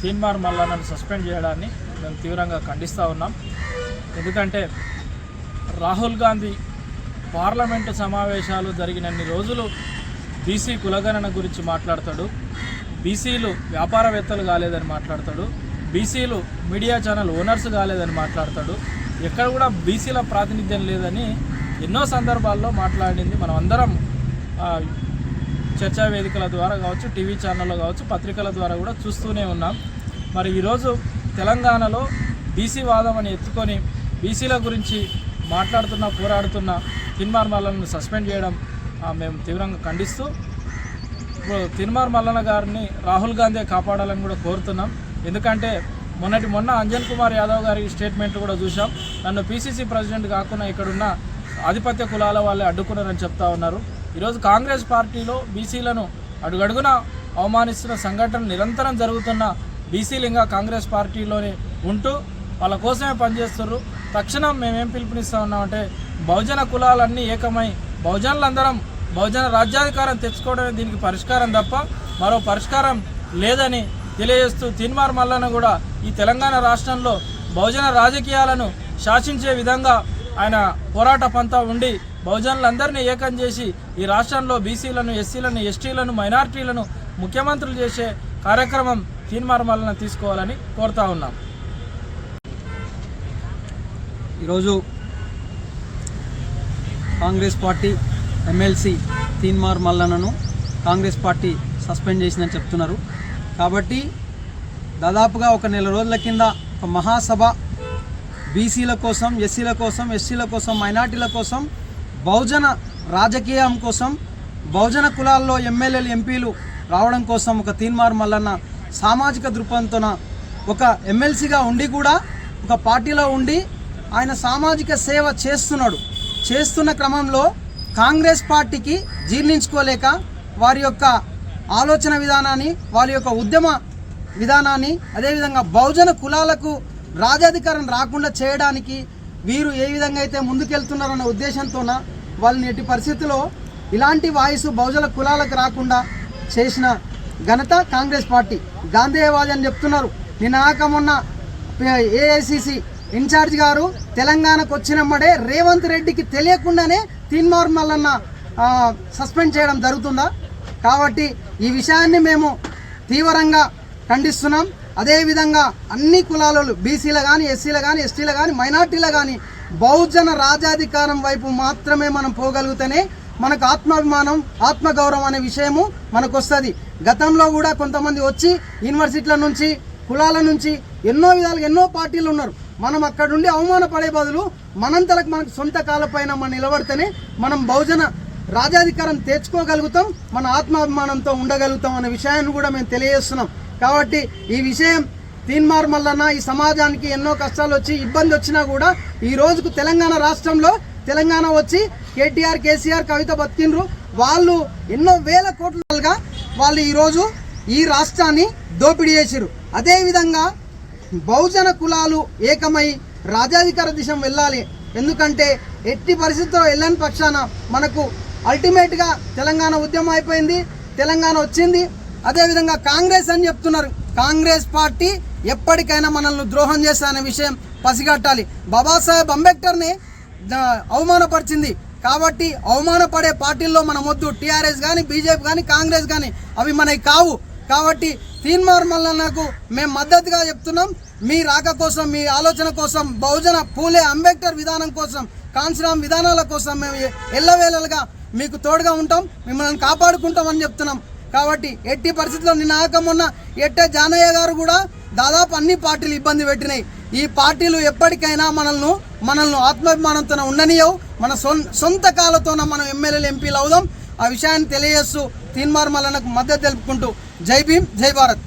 Teenmar మల్లన్నను suspend చేయడాన్ని మేము తీవ్రంగా ఖండిస్తూ ఉన్నాం. ఎందుకంటే రాహుల్ గాంధీ పార్లమెంటు సమావేశాలు జరిగినన్ని రోజులు బీసీ కులగణన గురించి మాట్లాడతాడు, బీసీలు వ్యాపారవేత్తలు కాలేదని మాట్లాడతాడు, బీసీలు మీడియా ఛానల్ ఓనర్స్ కాలేదని మాట్లాడతాడు. ఎక్కడ కూడా బీసీల ప్రాతినిధ్యం లేదని ఎన్నో సందర్భాల్లో మాట్లాడింది మనం అందరం చర్చా వేదికల ద్వారా కావచ్చు, టీవీ ఛానల్లో కావచ్చు, పత్రికల ద్వారా కూడా చూస్తూనే ఉన్నాం. మరి ఈరోజు తెలంగాణలో బీసీ వాదం అని ఎత్తుకొని బీసీల గురించి మాట్లాడుతున్న పోరాడుతున్న తీన్మార్ మల్లన్నను సస్పెండ్ చేయడం మేము తీవ్రంగా ఖండిస్తూ తీన్మార్ మల్లన్న గారిని రాహుల్ గాంధీ కాపాడాలని కూడా కోరుతున్నాం. ఎందుకంటే మొన్న అంజన్ కుమార్ యాదవ్ గారి స్టేట్మెంట్ కూడా చూసాం. నన్ను పీసీసీ ప్రెసిడెంట్ కాకుండా ఇక్కడున్న ఆధిపత్య కులాల వాళ్ళే అడ్డుకున్నారని చెప్తా ఉన్నారు. ఈరోజు కాంగ్రెస్ పార్టీలో బీసీలను అడుగడుగున అవమానిస్తున్న సంఘటన నిరంతరం జరుగుతున్న బీసీలు ఇంకా కాంగ్రెస్ పార్టీలోనే ఉంటూ వాళ్ళ కోసమే పనిచేస్తున్నారు. తక్షణం మేమేం పిలుపునిస్తూ ఉన్నామంటే బహుజన కులాలన్నీ ఏకమై బహుజనులందరం బహుజన రాజ్యాధికారం తెచ్చుకోవడమే దీనికి పరిష్కారం తప్ప మరో పరిష్కారం లేదని తెలియజేస్తూ తీన్మార్ మల్లన్న కూడా ఈ తెలంగాణ రాష్ట్రంలో బహుజన రాజకీయాలను శాసించే విధంగా ఆయన పోరాట పంతా ఉండి బహుజనులందరినీ ఏకం చేసి ఈ రాష్ట్రంలో బీసీలను, ఎస్సీలను, ఎస్టీలను, మైనార్టీలను ముఖ్యమంత్రులు చేసే కార్యక్రమం తీన్మార్ మల్లన్న తీసుకోవాలని కోరుతా ఉన్నాం. ఈరోజు కాంగ్రెస్ పార్టీ ఎమ్మెల్సీ తీన్మార్ మల్లన్నను కాంగ్రెస్ పార్టీ సస్పెండ్ చేసిందని చెప్తున్నారు. కాబట్టి దాదాపుగా ఒక నెల రోజుల కింద ఒక మహాసభ బీసీల కోసం, ఎస్సీల కోసం, ఎస్టీల కోసం, మైనార్టీల కోసం, బహుజన రాజకీయం కోసం, బహుజన కులాల్లో ఎమ్మెల్యేలు, ఎంపీలు రావడం కోసం ఒక తీన్మార్ మల్లన్న సామాజిక దృక్పథంతో ఒక ఎమ్మెల్సీగా ఉండి కూడా ఒక పార్టీలో ఉండి ఆయన సామాజిక సేవ చేస్తున్న క్రమంలో కాంగ్రెస్ పార్టీకి జీర్ణించుకోలేక వారి యొక్క ఆలోచన విధానాన్ని, వారి యొక్క ఉద్యమ విధానాన్ని, అదేవిధంగా బహుజన కులాలకు రాజాధికారం రాకుండా చేయడానికి వీరు ఏ విధంగా అయితే ముందుకెళ్తున్నారన్న ఉద్దేశంతోన వాళ్ళని ఎట్టి పరిస్థితుల్లో ఇలాంటి వాయిస్ బహుజన కులాలకు రాకుండా చేసిన ఘనత కాంగ్రెస్ పార్టీ. గాంధేయవాది అని చెప్తున్నారు. నిన్న మొన్న ఏఐసిసి ఇన్ఛార్జ్ గారు తెలంగాణకు వచ్చినమ్మడే రేవంత్ రెడ్డికి తెలియకుండానే తీన్మార్ మల్లన్న సస్పెండ్ చేయడం జరుగుతుందా? కాబట్టి ఈ విషయాన్ని మేము తీవ్రంగా ఖండిస్తున్నాం. అదేవిధంగా అన్ని కులాలలో బీసీలు కానీ, ఎస్సీలు కానీ, ఎస్టీలు కానీ, మైనార్టీలు కానీ బహుజన రాజాధికారం వైపు మాత్రమే మనం పోగలిగితేనే మనకు ఆత్మాభిమానం, ఆత్మగౌరవం అనే విషయము మనకు వస్తుంది. గతంలో కూడా కొంతమంది వచ్చి యూనివర్సిటీల నుంచి, కులాల నుంచి ఎన్నో విధాలుగా ఎన్నో పార్టీలు ఉన్నారు. మనం అక్కడ నుండి అవమానపడే బదులు మనంతలకు మనకు సొంత కాళ్ళపైన మనం నిలబడితేనే మనం బహుజన రాజాధికారం తెచ్చుకోగలుగుతాం, మన ఆత్మాభిమానంతో ఉండగలుగుతాం అనే విషయాన్ని కూడా మేము తెలియజేస్తున్నాం. కాబట్టి ఈ విషయం తీన్మార్ మల్లన్న ఈ సమాజానికి ఎన్నో కష్టాలు వచ్చి ఇబ్బంది వచ్చినా కూడా ఈ రోజుకు తెలంగాణ రాష్ట్రంలో తెలంగాణ వచ్చి కేటీఆర్, కేసీఆర్, కవిత బతికిండ్రు. వాళ్ళు ఎన్నో వేల కోట్లుగా వాళ్ళు ఈరోజు ఈ రాష్ట్రాన్ని దోపిడీ చేసిరు. అదేవిధంగా బహుజన కులాలు ఏకమై రాజాధికార దిశ వెళ్ళాలి. ఎందుకంటే ఎట్టి పరిస్థితుల్లో వెళ్ళని పక్షాన మనకు అల్టిమేట్గా తెలంగాణ ఉద్యమం అయిపోయింది, తెలంగాణ వచ్చింది. అదేవిధంగా కాంగ్రెస్ అని చెప్తున్నారు. కాంగ్రెస్ పార్టీ ఎప్పటికైనా మనల్ని ద్రోహం చేస్తారనే విషయం పసిగట్టాలి. బాబాసాహెబ్ అంబేద్కర్ని అవమానపరిచింది. కాబట్టి అవమానపడే పార్టీల్లో మనం వద్దు. టీఆర్ఎస్ కానీ, బీజేపీ కానీ, కాంగ్రెస్ కానీ అవి మనకి కావు. కాబట్టి తీన్మార్ మల్లన్నకు మేము మద్దతుగా చెప్తున్నాం. మీ రాక కోసం, మీ ఆలోచన కోసం, బహుజన పూలే అంబేద్కర్ విధానం కోసం, కాన్సీరామ్ విధానాల కోసం మేము ఎల్లవేళలుగా మీకు తోడుగా ఉంటాం, మిమ్మల్ని కాపాడుకుంటామని చెప్తున్నాం. కాబట్టి ఎట్టి పరిస్థితుల్లో నిన్న మొన్న ఎట్టే జానయ్య గారు కూడా దాదాపు అన్ని పార్టీలు ఇబ్బంది పెట్టినాయి. ఈ పార్టీలు ఎప్పటికైనా మనల్ని ఆత్మాభిమానంతో ఉండనియవు. మన సొంత కాళ్ళతోన మనం ఎమ్మెల్యేలు, ఎంపీలు అవుదాం. ఆ విషయాన్ని తెలియజేస్తూ తీన్మార్ మల్లన్నకు మద్దతు తెలుపుకుంటూ జై భీమ్, జై భారత్.